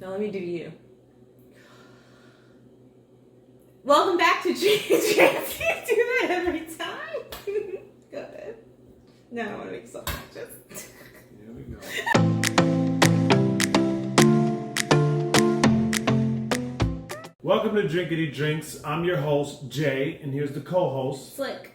Now let me do you. Welcome back to Drinkity Drinks. You do that every time. Go ahead. No, I don't want to make self-conscious. Here we go. Welcome to Drinkity Drinks. I'm your host, Jay, and here's the co-host, Slick.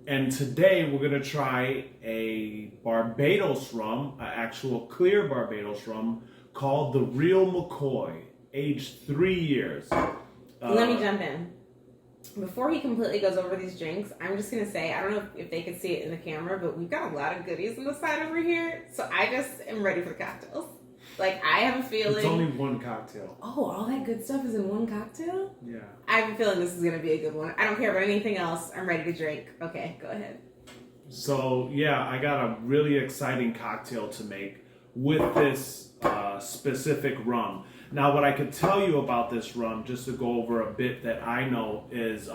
And today we're going to try a Barbados rum, an actual clear Barbados rum, called the Real McCoy, aged 3 years. Let me jump in. Before he completely goes over these drinks, I'm just going to say, I don't know if they can see it in the camera, but we've got a lot of goodies on the side over here. So I just am ready for the cocktails. Like, I have a feeling... It's only one cocktail. Oh, all that good stuff is in one cocktail? Yeah. I have a feeling this is going to be a good one. I don't care about anything else. I'm ready to drink. Okay, go ahead. So, yeah, I got a really exciting cocktail to make with this specific rum. Now, what I could tell you about this rum, just to go over a bit that I know, is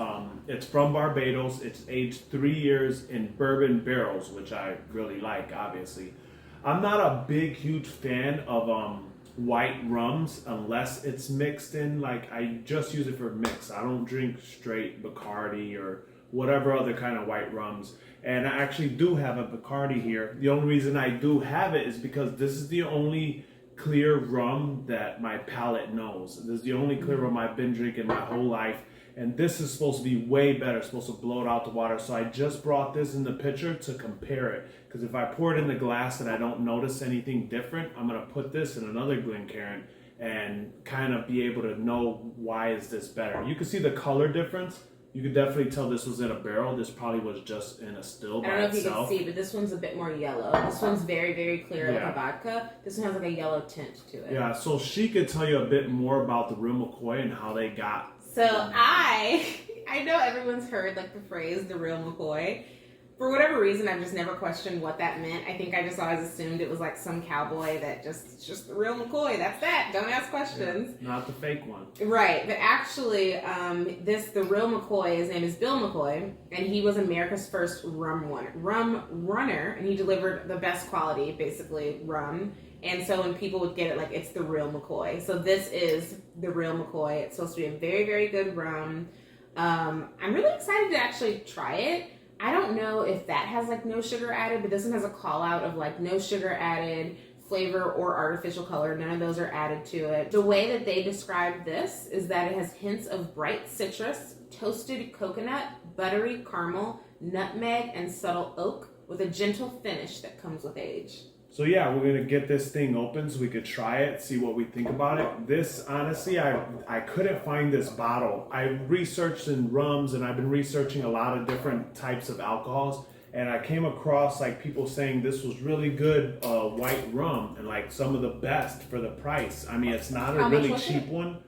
it's from Barbados. It's aged 3 years in bourbon barrels, which I really like, obviously. I'm not a big, huge fan of white rums unless it's mixed in. Like, I just use it for mix. I don't drink straight Bacardi or whatever other kind of white rums. And I actually do have a Bacardi here. The only reason I do have it is because this is the only clear rum that my palate knows. This is the only clear rum I've been drinking my whole life. And this is supposed to be way better. It's supposed to blow it out the water. So I just brought this in the pitcher to compare it. Because if I pour it in the glass and I don't notice anything different, I'm going to put this in another Glencairn and kind of be able to know why is this better. You can see the color difference. You could definitely tell this was in a barrel. This probably was just in a still by itself. I don't know if you can see, but this one's a bit more yellow. This one's very, very clear like a vodka. This one has like a yellow tint to it. Yeah, so she could tell you a bit more about the Real McCoy and how they got. So I know everyone's heard like the phrase the Real McCoy. For whatever reason, I've just never questioned what that meant. I think I just always assumed it was like some cowboy that just the Real McCoy. That's that. Don't ask questions. Yeah, not the fake one. Right, but actually, the Real McCoy, his name is Bill McCoy, and he was America's first rum runner, and he delivered the best quality, basically, rum. And so when people would get it, like, it's the Real McCoy. So this is the Real McCoy. It's supposed to be a very, very good rum. I'm really excited to actually try it. I don't know if that has like no sugar added, but this one has a call out of like no sugar added, flavor or artificial color. None of those are added to it. The way that they describe this is that it has hints of bright citrus, toasted coconut, buttery caramel, nutmeg, and subtle oak with a gentle finish that comes with age. So yeah, we're gonna get this thing open so we could try it, see what we think about it. This, honestly, I couldn't find this bottle. I researched in rums and I've been researching a lot of different types of alcohols, and I came across like people saying this was really good white rum and like some of the best for the price. I mean, it's not a really cheap one.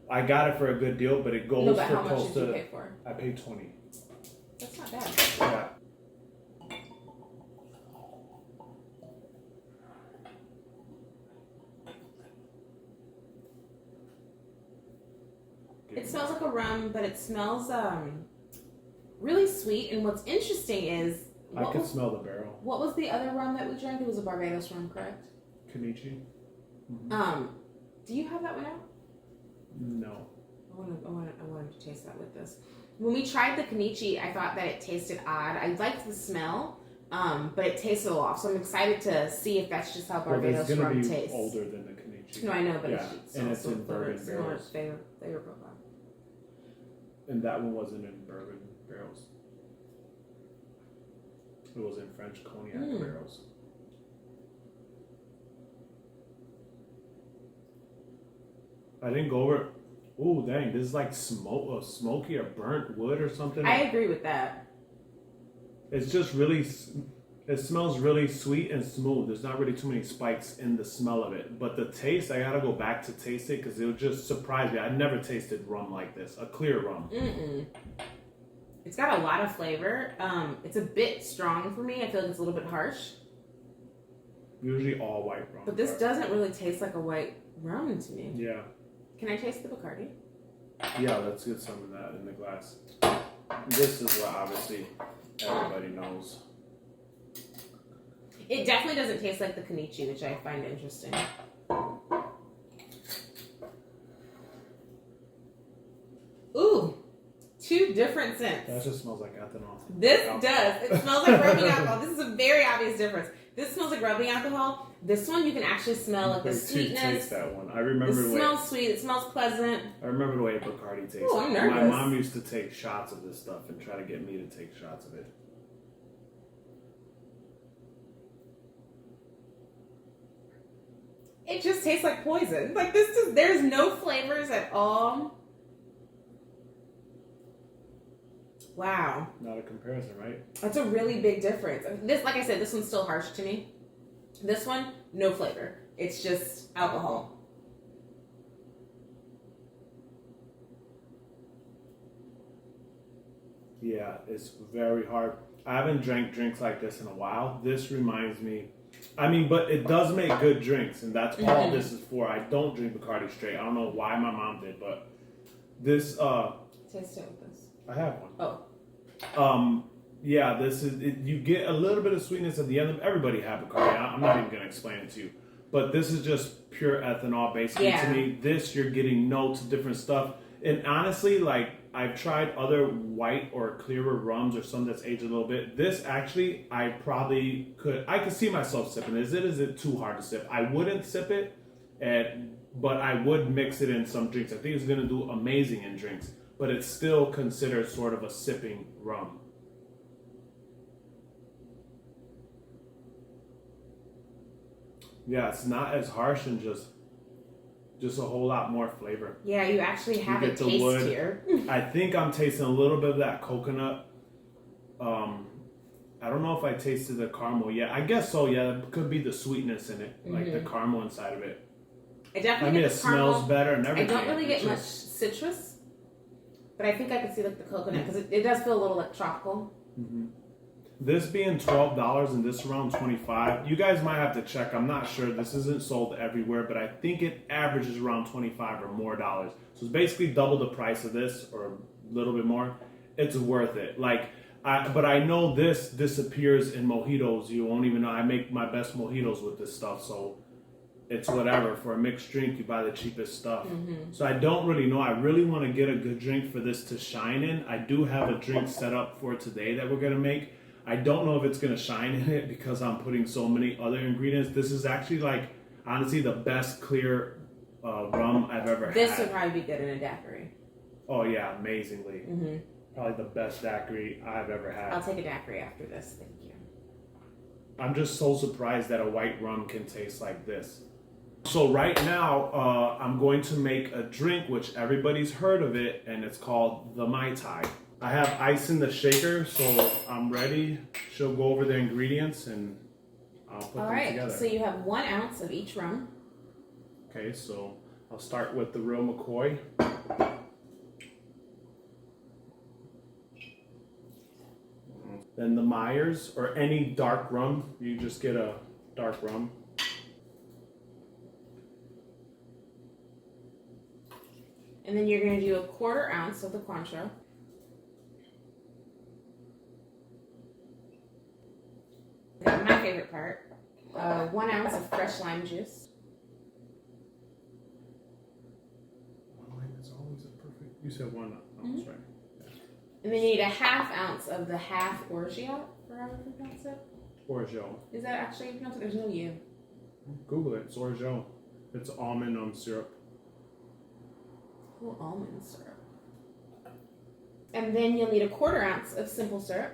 I got it for a good deal, but it goes for close to. How much did you pay for? I paid $20. That's not bad. Yeah. It smells like a rum, but it smells really sweet. And what's interesting is... I can smell the barrel. What was the other rum that we drank? It was a Barbados rum, correct? Kenichi? Mm-hmm. Do you have that one out? No. I wanted to taste that with this. When we tried the Kenichi, I thought that it tasted odd. I liked the smell, but it tasted off. So I'm excited to see if that's just how Barbados rum tastes. It's older than the Kenichi. No, I know, but it's in bourbon barrels. Flavor profile. And that one wasn't in bourbon barrels. It was in French cognac barrels. I didn't go over. Ooh, dang! This is like smoky or burnt wood or something. I agree with that. It's just really. It smells really sweet and smooth. There's not really too many spikes in the smell of it. But the taste, I gotta go back to taste it because it would just surprise me. I'd never tasted rum like this, a clear rum. It's got a lot of flavor. It's a bit strong for me. I feel like it's a little bit harsh. Usually all white rum. But this doesn't really taste like a white rum to me. Yeah. Can I taste the Bacardi? Yeah, let's get some of that in the glass. This is what obviously everybody knows. It definitely doesn't taste like the Kenichi, which I find interesting. Two different scents. That just smells like ethanol. This does. It smells like rubbing alcohol. This is a very obvious difference. This smells like rubbing alcohol. This one you can actually smell like the sweetness. Taste that one. I remember it smells sweet. It smells pleasant. I remember the way Bacardi tastes. Oh, I'm nervous. My mom used to take shots of this stuff and try to get me to take shots of it. It just tastes like poison. Like there's no flavors at all. Wow. Not a comparison, right? That's a really big difference. This, like I said, this one's still harsh to me. This one, no flavor. It's just alcohol. Yeah, it's very hard. I haven't drank drinks like this in a while. This reminds me, but it does make good drinks, and that's all this is for. I don't drink Bacardi straight. I don't know why my mom did, but this, Taste it with this. I have one. Oh. Yeah, this is, you get a little bit of sweetness at the end of everybody have Bacardi. I'm not even going to explain it to you. But this is just pure ethanol, basically, to me. This, you're getting notes of different stuff. And honestly, like, I've tried other white or clearer rums or some that's aged a little bit. This, actually, I could see myself sipping. Is it too hard to sip? I wouldn't sip it, but I would mix it in some drinks. I think it's going to do amazing in drinks. But it's still considered sort of a sipping rum. Yeah, it's not as harsh and just a whole lot more flavor. Yeah, you actually have a taste wood here. I think I'm tasting a little bit of that coconut. I don't know if I tasted the caramel yet. I guess so, yeah. It could be the sweetness in it, like the caramel inside of it. I definitely get it the caramel. Smells better and everything. I don't really get much citrus. But I think I could see like the coconut because it does feel a little like tropical. Mm-hmm. This being $12 and this around $25, you guys might have to check. I'm not sure. This isn't sold everywhere, but I think it averages around $25 or more dollars. So it's basically double the price of this or a little bit more. It's worth it. But I know this disappears in mojitos. You won't even know. I make my best mojitos with this stuff, so it's whatever. For a mixed drink, you buy the cheapest stuff. Mm-hmm. So I don't really know. I really want to get a good drink for this to shine in. I do have a drink set up for today that we're going to make. I don't know if it's going to shine in it because I'm putting so many other ingredients. This is actually, honestly, the best clear rum I've ever had. This would probably be good in a daiquiri. Oh, yeah, amazingly. Mm-hmm. Probably the best daiquiri I've ever had. I'll take a daiquiri after this. Thank you. I'm just so surprised that a white rum can taste like this. So right now, I'm going to make a drink, which everybody's heard of it, and it's called the Mai Tai. I have ice in the shaker, so I'm ready. She'll go over the ingredients, and I'll put them together. All right, so you have 1 ounce of each rum. Okay, so I'll start with the Real McCoy. Then the Myers, or any dark rum. You just get a dark rum. And then you're going to do a 1/4 ounce of the Cointreau. Now, my favorite part, 1 ounce of fresh lime juice. Lime is always a perfect. You said 1 ounce, right? Yeah. And then you need a 1/2 ounce of the half orgeat, or however you pronounce it. Orgeat. Is that actually pronounced? There's no U. Google it. It's orgeat. It's almond syrup. Oh, almond syrup. And then you'll need a 1/4 ounce of simple syrup.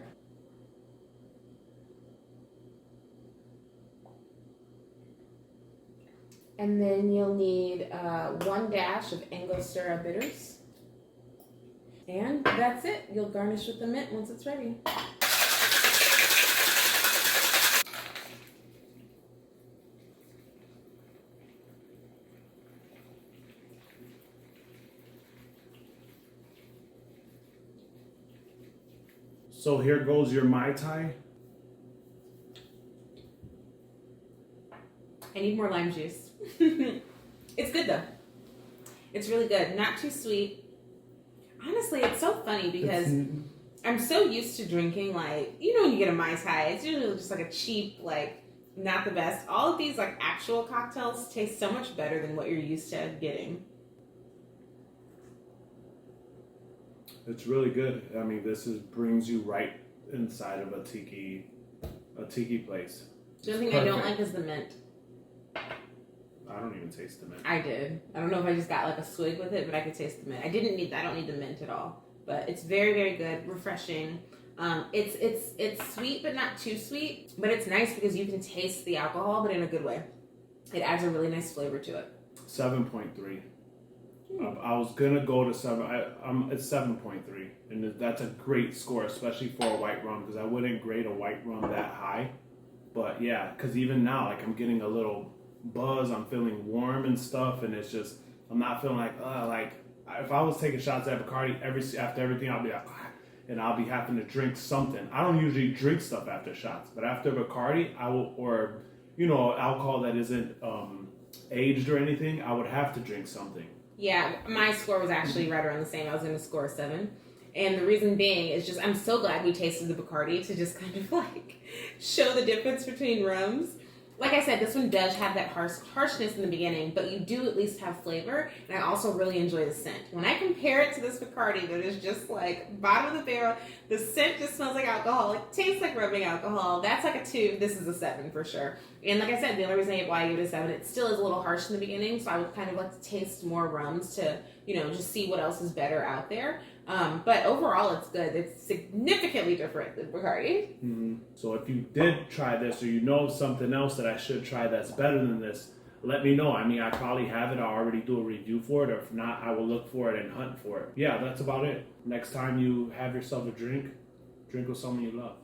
And then you'll need 1 dash of Angostura bitters. And that's it. You'll garnish with the mint once it's ready. So here goes your Mai Tai. I need more lime juice. It's good though. It's really good. Not too sweet. Honestly, it's so funny because I'm so used to drinking when you get a Mai Tai, it's usually just like a cheap, not the best. All of these actual cocktails taste so much better than what you're used to getting. It's really good. I mean, brings you right inside of a tiki place. The only thing I don't like is the mint. I don't even taste the mint. I did. I don't know if I just got like a swig with it, but I could taste the mint. I don't need the mint at all. But it's very, very good, refreshing. It's sweet, but not too sweet. But it's nice because you can taste the alcohol, but in a good way. It adds a really nice flavor to it. 7.3. I was gonna go to 7. It's 7.3, and that's a great score, especially for a white rum, because I wouldn't grade a white rum that high. But yeah, because even now, like, I'm getting a little buzz. I'm feeling warm and stuff, and it's just, I'm not feeling like if I was taking shots at Bacardi after everything, I'll be like, and I'll be having to drink something. I don't usually drink stuff after shots, but after Bacardi, I will, or alcohol that isn't aged or anything, I would have to drink something. Yeah, my score was actually right around the same. I was going to score 7. And the reason being is just, I'm so glad we tasted the Bacardi to just kind of like show the difference between rums. Like I said, this one does have that harshness in the beginning, but you do at least have flavor, and I also really enjoy the scent. When I compare it to this Bacardi that is just like bottom of the barrel, the scent just smells like alcohol. It tastes like rubbing alcohol. That's like a 2. This is a 7 for sure. And like I said, the only reason why I give it a 7, it still is a little harsh in the beginning, so I would kind of like to taste more rums to, just see what else is better out there. But overall, it's good. It's significantly different than Bacardi. Mm-hmm. So if you did try this, or you know something else that I should try that's better than this, let me know. I mean, I probably have it. I'll already do a review for it. Or if not, I will look for it and hunt for it. Yeah, that's about it. Next time you have yourself a drink with someone you love.